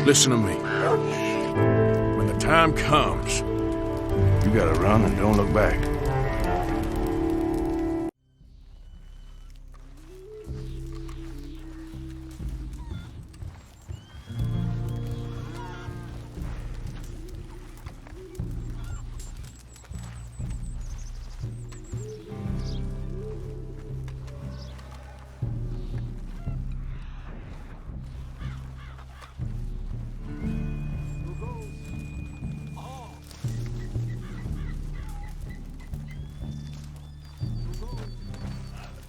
Listen to me. When the time comes, you gotta run and don't look back.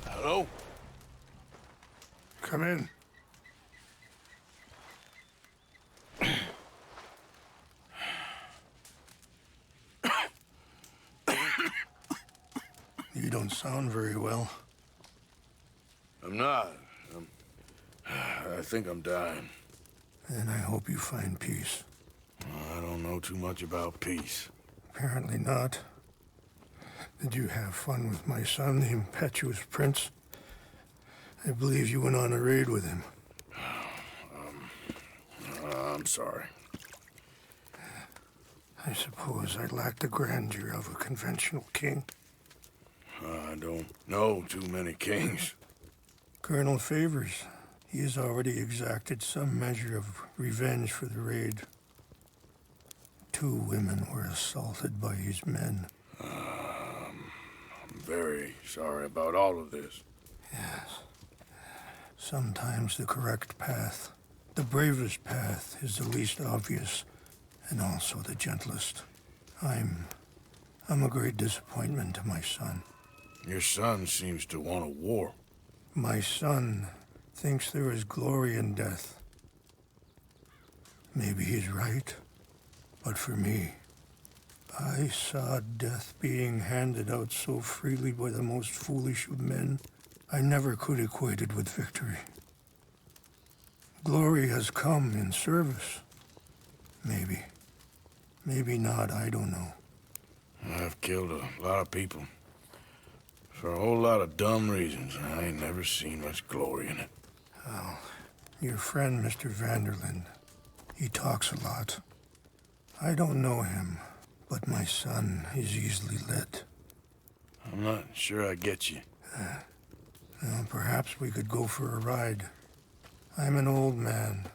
Hello? Come in. You don't sound very well. I'm not. I think I'm dying. And I hope you find peace. I don't know too much about peace. Apparently not. Did you have fun with my son, the impetuous prince? I believe you went on a raid with him. I'm sorry. I suppose I lack the grandeur of a conventional king. I don't know too many kings. Colonel Favors, he has already exacted some measure of revenge for the raid. 2 women were assaulted by his men. I'm very sorry about all of this. Yes. Sometimes the correct path, the bravest path, is the least obvious and also the gentlest. I'm a great disappointment to my son. Your son seems to want a war. My son thinks there is glory in death. Maybe he's right, but for me, I saw death being handed out so freely by the most foolish of men, I never could equate it with victory. Glory has come in service. Maybe. Maybe not, I don't know. I've killed a lot of people. For a whole lot of dumb reasons. I ain't never seen much glory in it. Well, your friend, Mr. Vanderlyn, he talks a lot. I don't know him, but my son is easily led. I'm not sure I get you. Well, perhaps we could go for a ride. I'm an old man.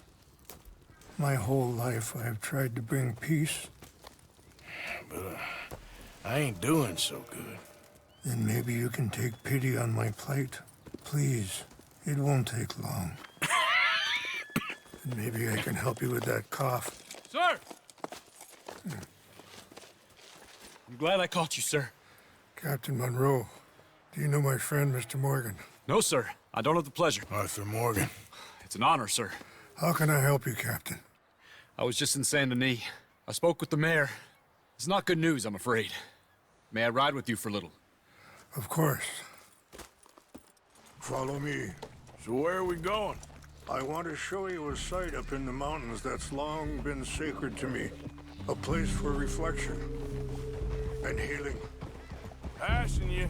My whole life I have tried to bring peace. But I ain't doing so good. Then maybe you can take pity on my plight. Please, it won't take long. And maybe I can help you with that cough. Sir! I'm glad I caught you, sir. Captain Monroe, do you know my friend, Mr. Morgan? No, sir. I don't have the pleasure. Arthur Morgan. It's an honor, sir. How can I help you, Captain? I was just in Saint Denis. I spoke with the mayor. It's not good news, I'm afraid. May I ride with you for a little? Of course. Follow me. So where are we going? I want to show you a site up in the mountains that's long been sacred to me. A place for reflection and healing. Passing you.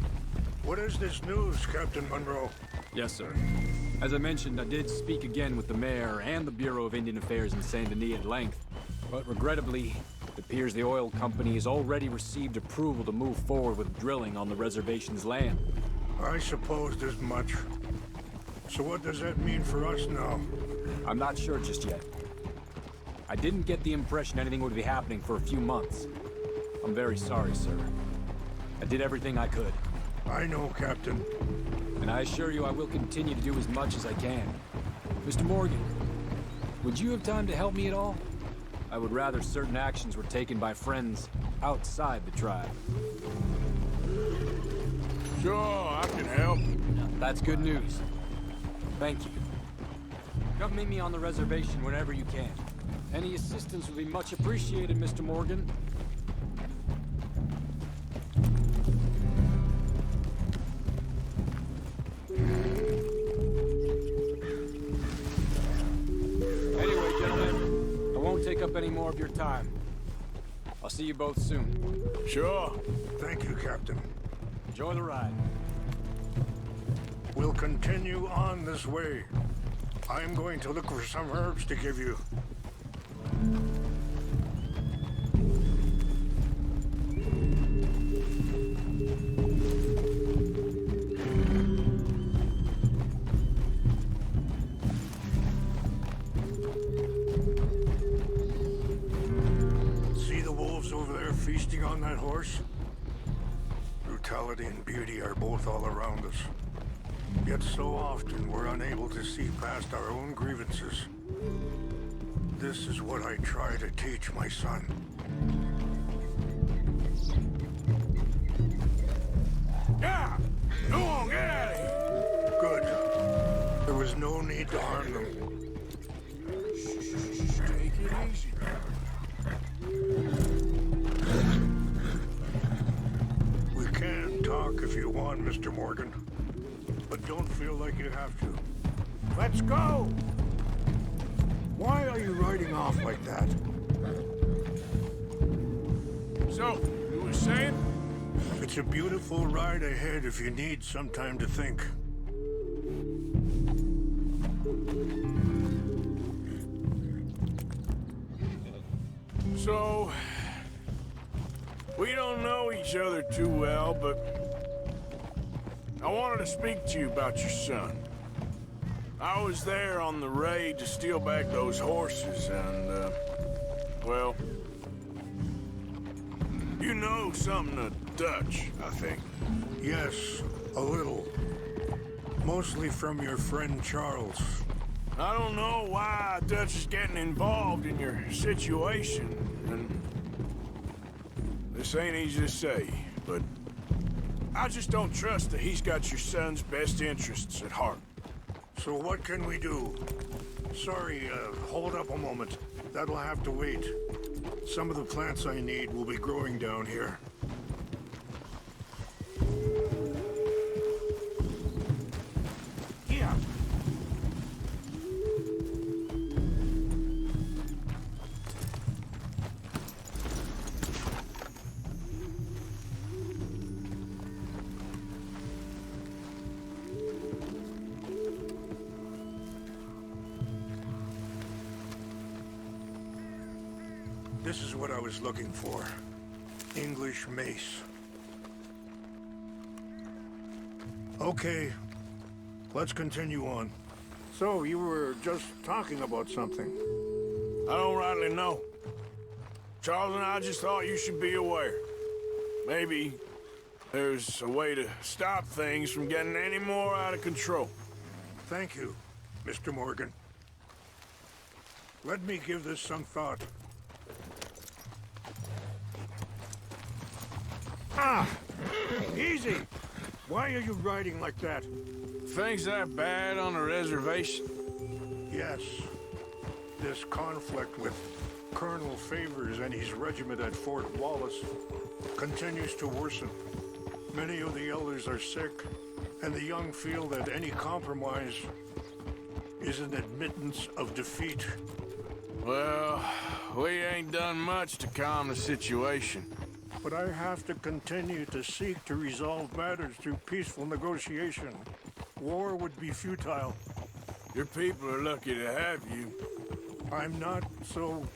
What is this news, Captain Monroe? Yes, sir. As I mentioned, I did speak again with the mayor and the Bureau of Indian Affairs in Saint Denis at length. But regrettably, it appears the oil company has already received approval to move forward with drilling on the reservation's land. I supposed as much. So what does that mean for us now? I'm not sure just yet. I didn't get the impression anything would be happening for a few months. I'm very sorry, sir. I did everything I could. I know, Captain. And I assure you I will continue to do as much as I can. Mr. Morgan, would you have time to help me at all? I would rather certain actions were taken by friends outside the tribe. Sure, I can help. That's good news. Thank you. Come meet me on the reservation whenever you can. Any assistance would be much appreciated, Mr. Morgan. Anyway, gentlemen, I won't take up any more of your time. I'll see you both soon. Sure. Thank you, Captain. Enjoy the ride. We'll continue on this way. I'm going to look for some herbs to give you. See the wolves over there feasting on that horse? Brutality and beauty are both all around us. Yet so often we're unable to see past our own grievances. This is what I try to teach my son. Yeah! Go on, get out of here! Good. There was no need to harm them. Take it easy. We can talk if you want, Mr. Morgan. But don't feel like you have to. Let's go! Why are you riding off like that? So, you were saying? It's a beautiful ride ahead if you need some time to think. So, we don't know each other too well, but I wanted to speak to you about your son. I was there on the raid to steal back those horses, and, well, you know something of Dutch, I think. Yes, a little. Mostly from your friend Charles. I don't know why Dutch is getting involved in your situation, and this ain't easy to say, but I just don't trust that he's got your son's best interests at heart. So what can we do? Sorry, hold up a moment. That'll have to wait. Some of the plants I need will be growing down here. Yeah. This is what I was looking for. English mace. Okay, let's continue on. So, you were just talking about something. I don't rightly know. Charles and I just thought you should be aware. Maybe there's a way to stop things from getting any more out of control. Thank you, Mr. Morgan. Let me give this some thought. Ah! Easy! Why are you riding like that? Things that bad on a reservation? Yes. This conflict with Colonel Favors and his regiment at Fort Wallace continues to worsen. Many of the elders are sick, and the young feel that any compromise is an admittance of defeat. Well, we ain't done much to calm the situation. But I have to continue to seek to resolve matters through peaceful negotiation. War would be futile. Your people are lucky to have you. I'm not so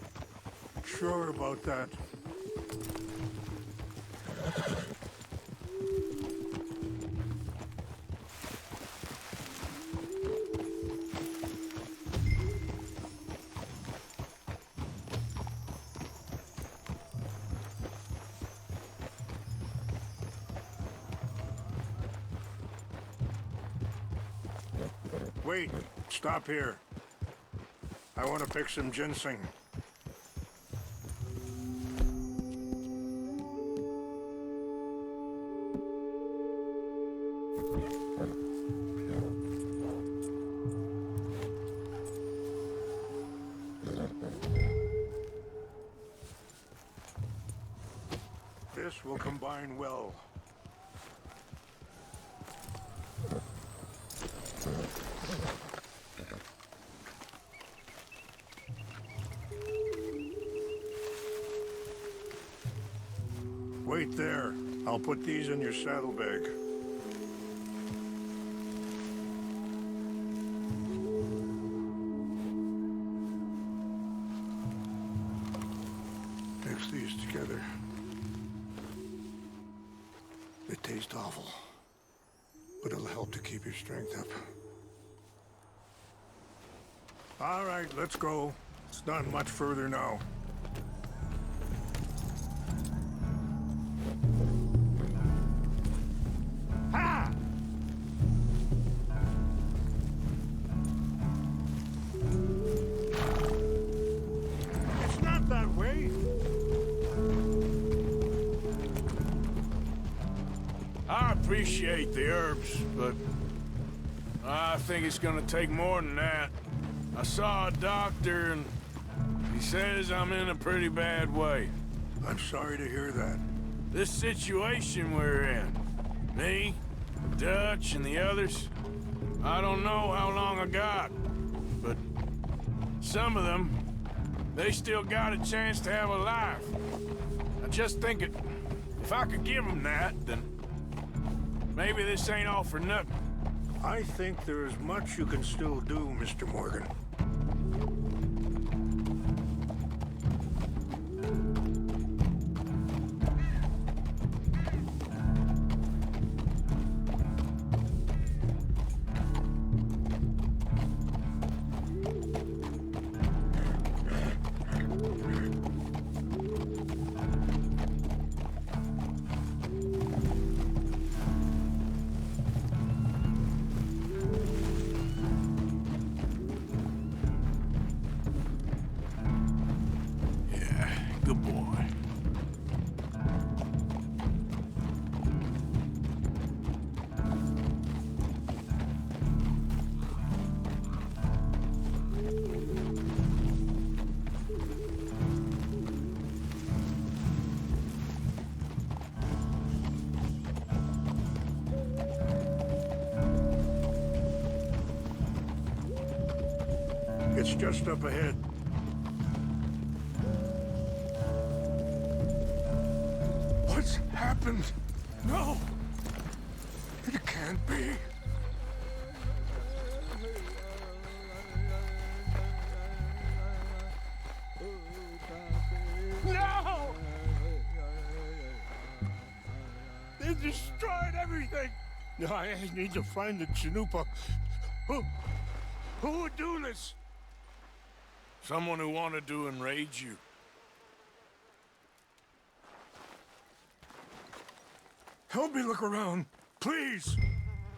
sure about that. Wait, stop here. I want to pick some ginseng. This will combine well. Wait there. I'll put these in your saddlebag. It tastes awful, but it'll help to keep your strength up. All right, let's go. It's not much further now. Ha! It's not that way. I appreciate the herbs, but I think it's gonna take more than that. I saw a doctor and he says I'm in a pretty bad way. I'm sorry to hear that. This situation we're in, me, Dutch, and the others, I don't know how long I got, but some of them, they still got a chance to have a life. I just think if I could give them that, then maybe this ain't all for nothing. I think there is much you can still do, Mr. Morgan. Good boy. It's just up ahead. What's happened? No! It can't be. No! They destroyed everything! I need to find the Chanupa. Who would do this? Someone who wanted to enrage you. Help me look around, please.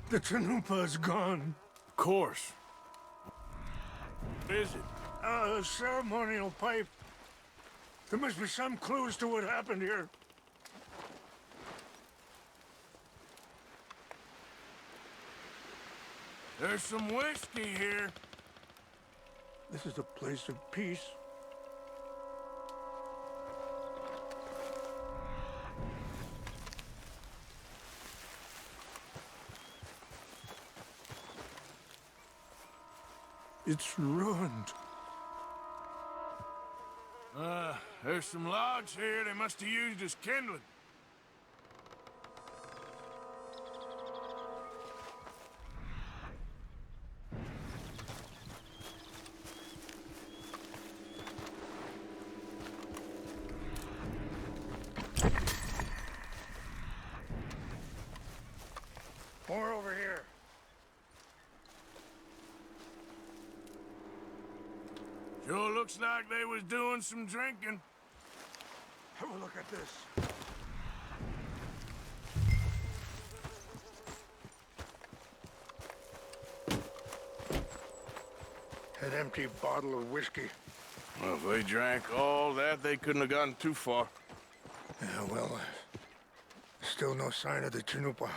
The Chanupa is gone. Of course. What is it? A ceremonial pipe. There must be some clues to what happened here. There's some whiskey here. This is a place of peace. It's ruined. There's some logs here they must have used as kindling. More over here. Sure looks like they was doing some drinking. Have a look at this. An empty bottle of whiskey. Well, if they drank all that, they couldn't have gotten too far. Yeah, well, still no sign of the Chanupa.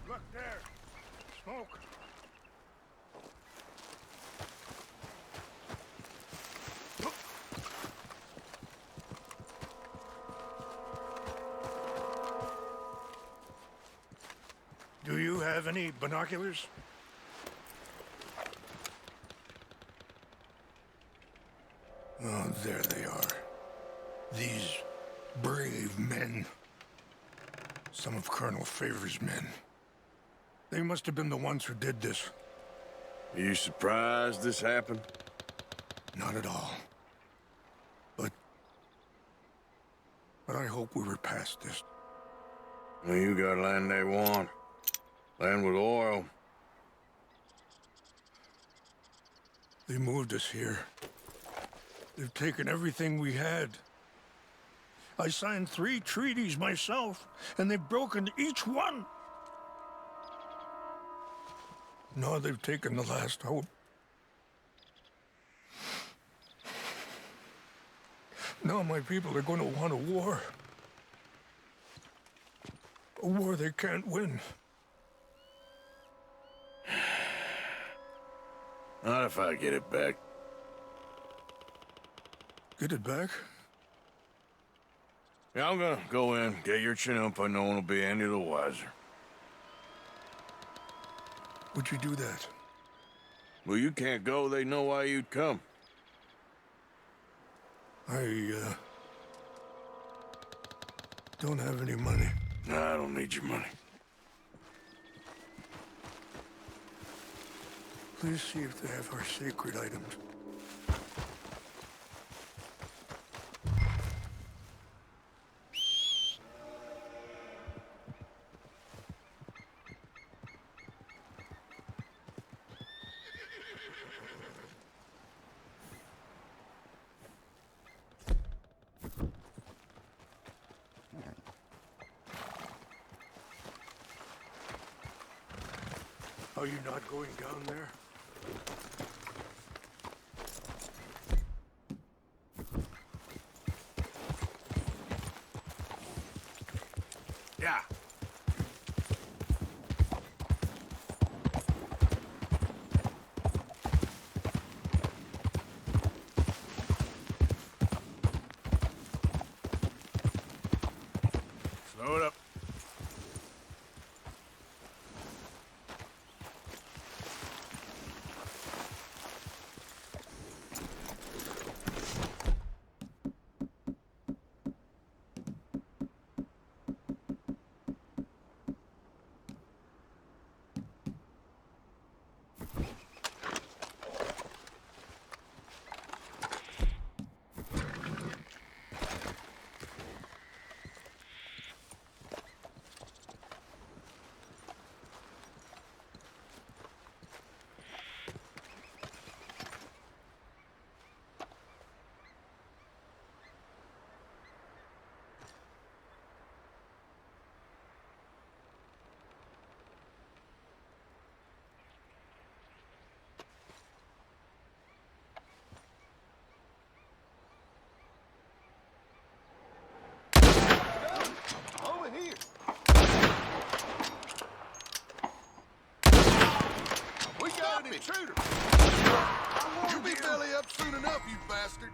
Look there. Smoke. have any binoculars? Oh, there they are. These brave men. Some of Colonel Favor's men. They must have been the ones who did this. Are you surprised this happened? Not at all. But I hope we were past this. Well, you got land they want. Land with oil. They moved us here. They've taken everything we had. I signed 3 treaties myself, and they've broken each one. Now they've taken the last hope. Now my people are going to want a war. A war they can't win. Not if I get it back. Get it back? Yeah, I'm gonna go in, get your Chinook, but no one will be any the wiser. Would you do that? Well, you can't go, they know why you'd come. I don't have any money. No, I don't need your money. Please see if they have our sacred items. Are you not going down there? Yeah. Slow it up. Intruder! You'll be belly up soon enough, you bastard!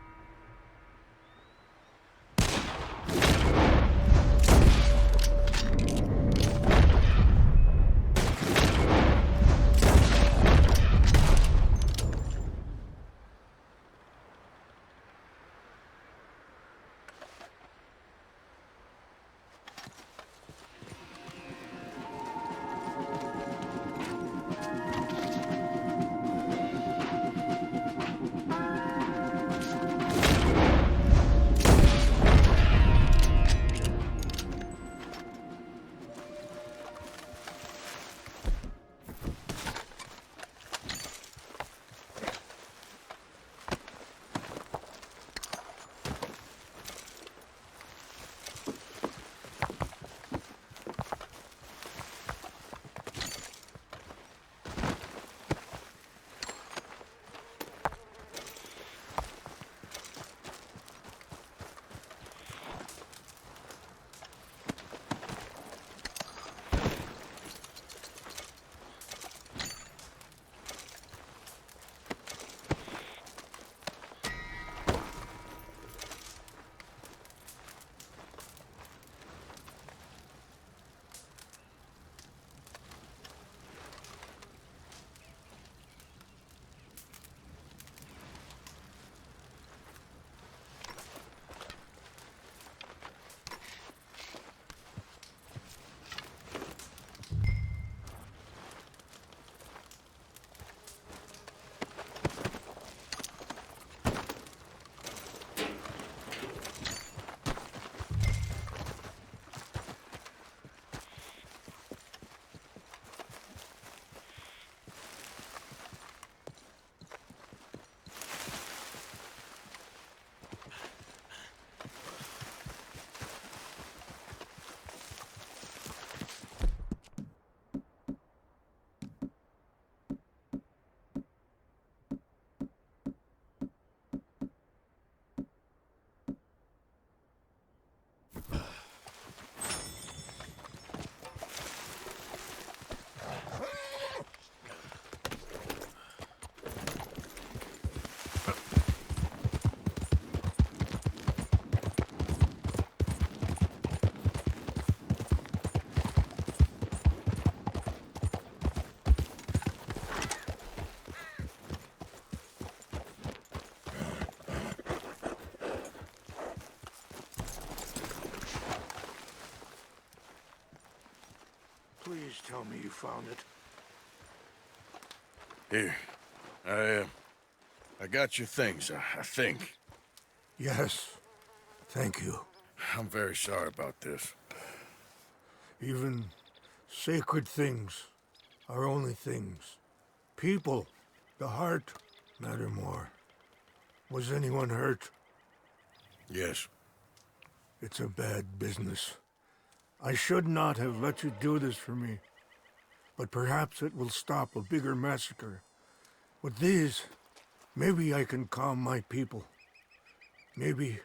Please tell me you found it. Here. I got your things, I think. Yes. Thank you. I'm very sorry about this. Even sacred things are only things. People, the heart, matter more. Was anyone hurt? Yes. It's a bad business. I should not have let you do this for me. But perhaps it will stop a bigger massacre. With these, maybe I can calm my people. Maybe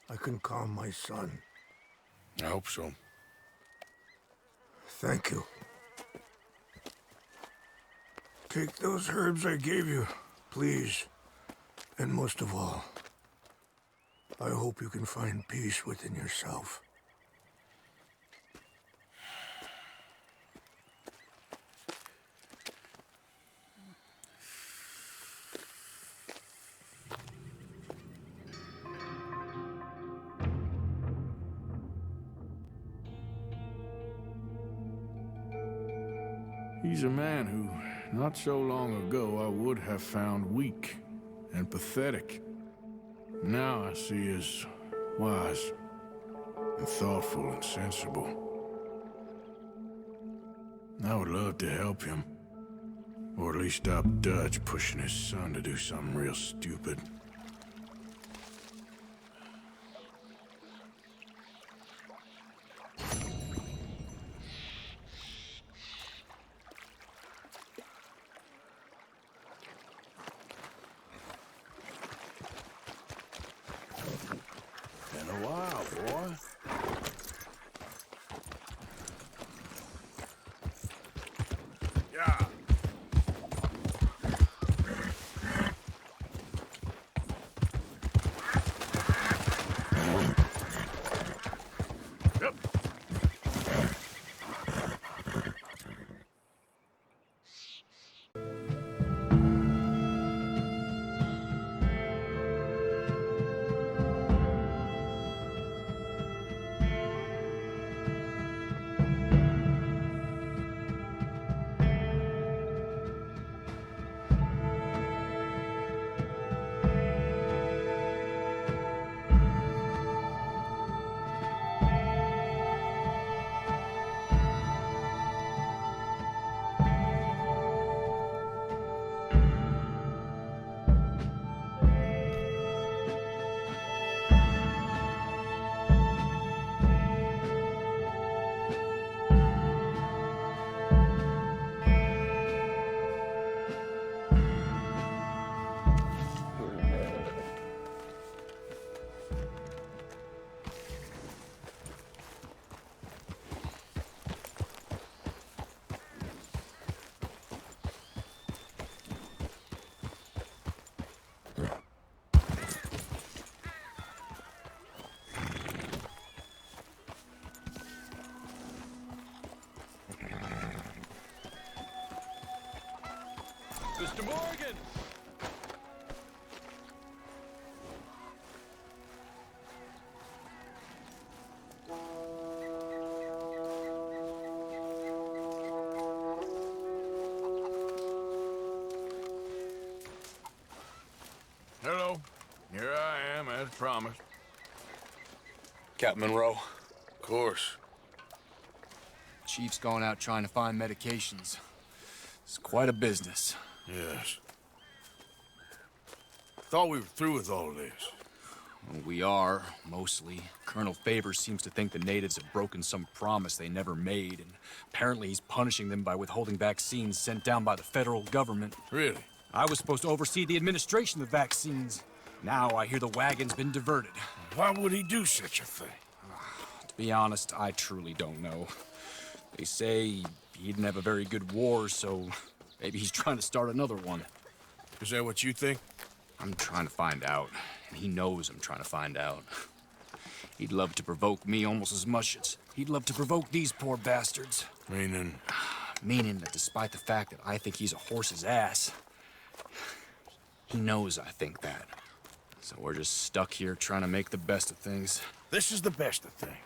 I can calm my son. I hope so. Thank you. Take those herbs I gave you, please. And most of all, I hope you can find peace within yourself. He's a man who, not so long ago, I would have found weak and pathetic. Now I see as wise and thoughtful and sensible. I would love to help him, or at least stop Dutch pushing his son to do something real stupid. Been a while, boy. Yeah. Yep. Mr. Morgan! Hello. Here I am, as promised. Captain Monroe. Of course. Chief's gone out trying to find medications. It's quite a business. Yes. Thought we were through with all of this. Well, we are, mostly. Colonel Favors seems to think the natives have broken some promise they never made, and apparently he's punishing them by withholding vaccines sent down by the federal government. Really? I was supposed to oversee the administration of the vaccines. Now I hear the wagon's been diverted. Why would he do such a thing? To be honest, I truly don't know. They say he didn't have a very good war, so maybe he's trying to start another one. Is that what you think? I'm trying to find out, and he knows I'm trying to find out. He'd love to provoke me almost as much as he'd love to provoke these poor bastards. Meaning? Meaning that despite the fact that I think he's a horse's ass, he knows I think that. So we're just stuck here trying to make the best of things. This is the best of things.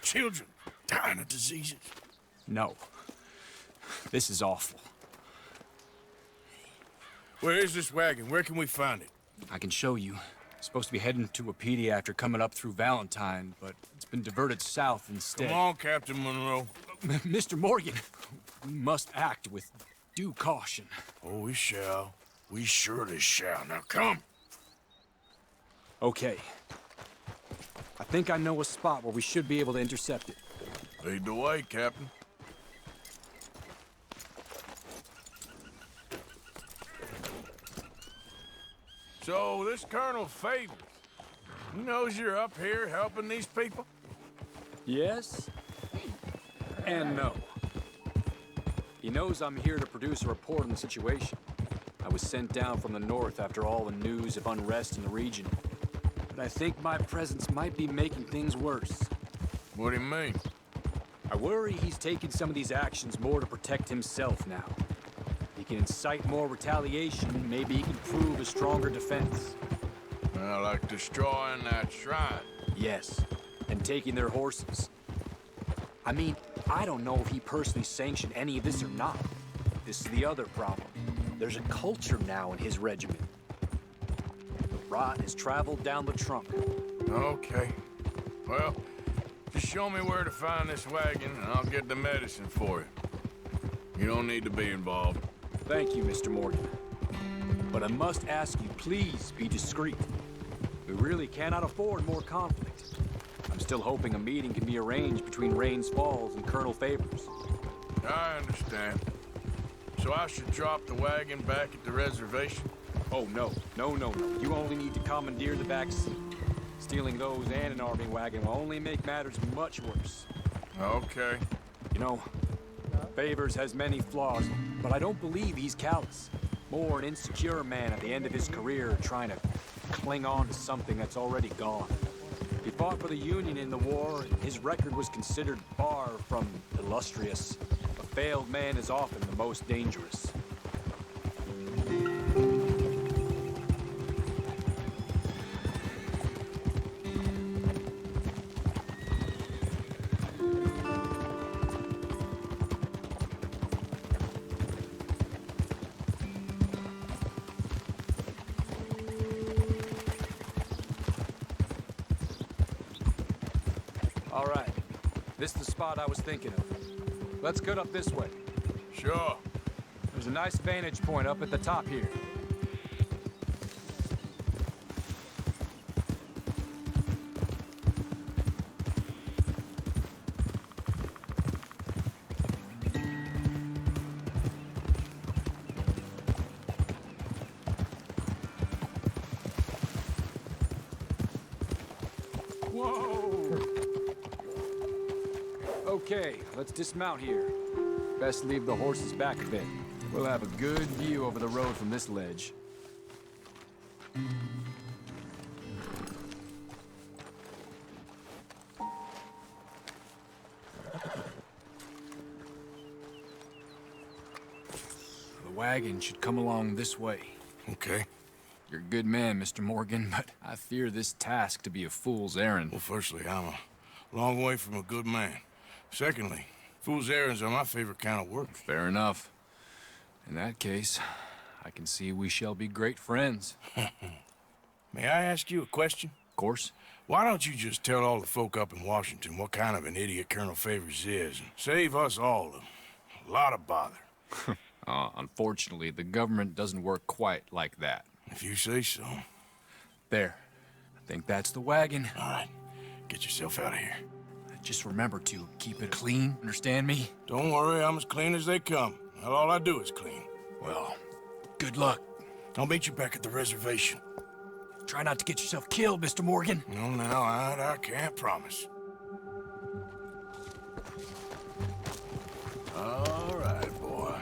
Children, Dying of diseases? No. This is awful. Where is this wagon? Where can we find it? I can show you. Supposed to be heading to Wapiti after coming up through Valentine, but it's been diverted south instead. Come on, Captain Monroe. Mr. Morgan, we must act with due caution. Oh, we shall. We surely shall. Now come. Okay. I think I know a spot where we should be able to intercept it. Lead the way, Captain. So, this Colonel Favors, he knows you're up here helping these people? Yes and no. He knows I'm here to produce a report on the situation. I was sent down from the north after all the news of unrest in the region. But I think my presence might be making things worse. What do you mean? I worry he's taking some of these actions more to protect himself now. He can incite more retaliation, maybe he can prove a stronger defense. Well, like destroying that shrine. Yes, and taking their horses. I mean, I don't know if he personally sanctioned any of this or not. This is the other problem. There's a culture now in his regiment. The rot has traveled down the trunk. Okay. Well, just show me where to find this wagon, and I'll get the medicine for you. You don't need to be involved. Thank you, Mr. Morgan. But I must ask you, please be discreet. We really cannot afford more conflict. I'm still hoping a meeting can be arranged between Rains Falls and Colonel Favors. I understand. So I should drop the wagon back at the reservation? Oh, no. No. You only need to commandeer the back seat. Stealing those and an army wagon will only make matters much worse. Okay. You know, Favors has many flaws, but I don't believe he's callous. More an insecure man at the end of his career trying to cling on to something that's already gone. He fought for the Union in the war, and his record was considered far from illustrious. A failed man is often the most dangerous. All right, this is the spot I was thinking of. Let's get up this way. Sure. There's a nice vantage point up at the top here. Okay, let's dismount here. Best leave the horses back a bit. We'll have a good view over the road from this ledge. The wagon should come along this way. Okay. You're a good man, Mr. Morgan, but I fear this task to be a fool's errand. Well, firstly, I'm a long way from a good man. Secondly, fool's errands are my favorite kind of work. Fair enough. In that case, I can see we shall be great friends. May I ask you a question? Of course. Why don't you just tell all the folk up in Washington what kind of an idiot Colonel Favors is, and save us all a lot of bother? Unfortunately, the government doesn't work quite like that. If you say so. There. I think that's the wagon. All right. Get yourself out of here. Just remember to keep it clean, understand me? Don't worry, I'm as clean as they come. Not all I do is clean. Well, good luck. I'll meet you back at the reservation. Try not to get yourself killed, Mr. Morgan. No, now, I can't promise. All right, boy.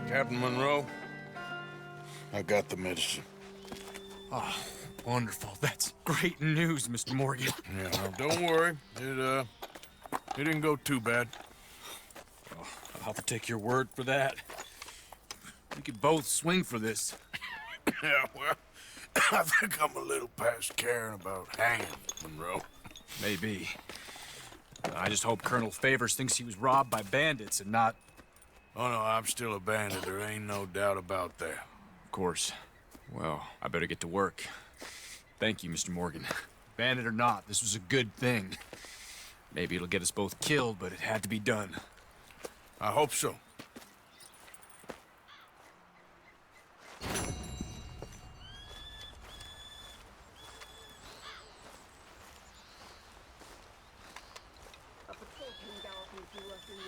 Captain Monroe, I got the medicine. Oh, wonderful. That's great news, Mr. Morgan. Yeah, no, don't worry. It didn't go too bad. Oh, I'll have to take your word for that. We could both swing for this. Yeah, well, I think I'm a little past caring about hanging, Monroe. Maybe. I just hope Colonel Favors thinks he was robbed by bandits and not... Oh, no, I'm still a bandit. There ain't no doubt about that. Of course. Well, I better get to work. Thank you, Mr. Morgan. Bandit or not, this was a good thing. Maybe it'll get us both killed, but it had to be done. I hope so. A patrol came galloping through us in the...